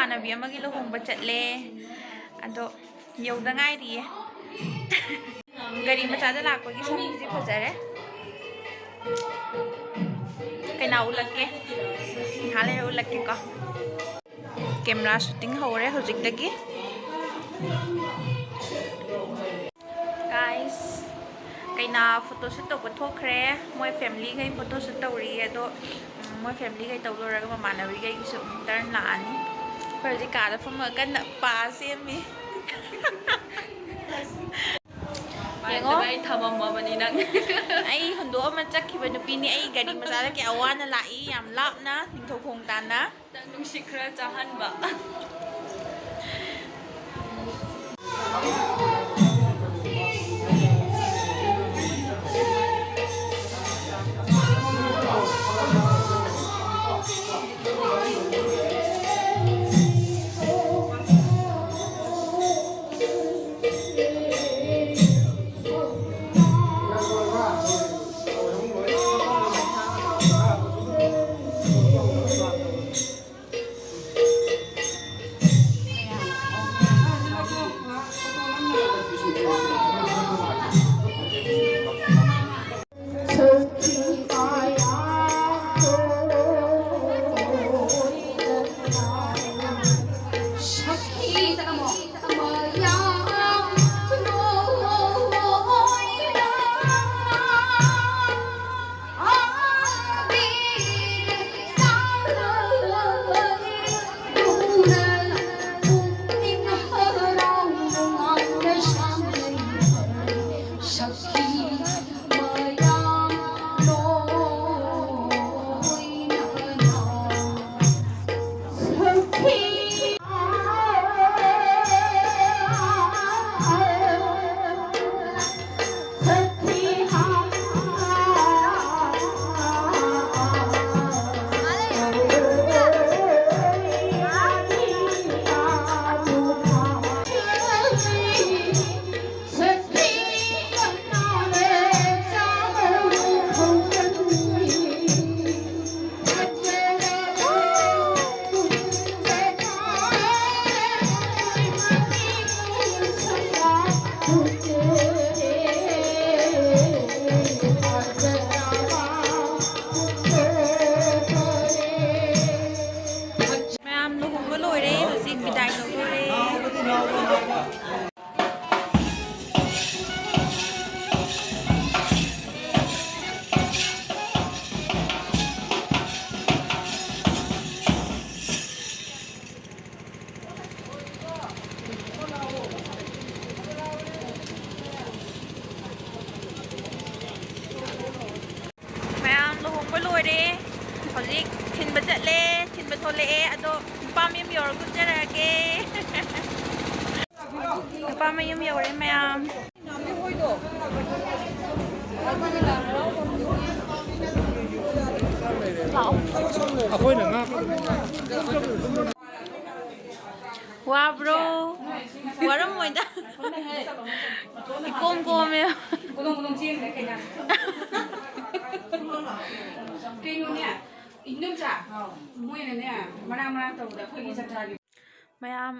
ꯏꯃꯥꯟꯅꯕꯤ ꯑꯃꯒꯤ ꯂꯨꯍꯣꯡꯕ ꯆꯠꯂꯦ ꯑꯗꯣ ꯌꯧꯗ ꯉꯥꯏꯔꯤꯌꯦ ꯒꯥꯔꯤ ꯃꯆꯥꯗ ꯂꯥꯛꯄꯒꯤ ꯁꯝꯁꯤꯗꯤ ꯐꯖꯔꯦ ꯀꯩꯅꯥ ꯎꯠꯂꯛꯀꯦ ꯉꯥꯏꯍꯥꯛ ꯂꯩꯔ ꯎꯠꯂꯛꯀꯦꯀꯣ ꯀꯦꯃꯦꯔꯥ ꯁꯨꯇꯤꯡ ꯍꯧꯔꯦ ꯍꯧꯖꯤꯛꯇꯒꯤ गाइस कईना फोटोशूट तब थोखरे मोय फैमिली गई फोटोशूट तौरी अदो मोय फैमिली गई तब लोरग ममानबी गई टर्न लानी हजी काद फम कन पासेमी येंगो थममबनी नंग आई हुंदो अमा चखिबा नुपीनी आई गाड़ी मचादा के अवाना लाई याम लापना निंथौखोंग ताना तंग नुंसि खरा चाहनबा हजिक थिनब चले थिनब थोले अदो नुपा मयम your गुजरगे नुपा Mayem you're ma'am वाब्रो warm मोइदा Ecom कोमे ma'am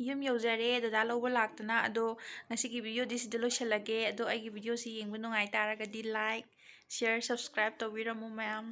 यम यौजरे दादा लौब लाक्तना अदो ngasi वीडियो दिसिदा लोइसलगे अदो वीडियो से येंगबु नुंगाइ तारगदि लाइक शेयर सब्सक्राइब तौबिरमु मैम।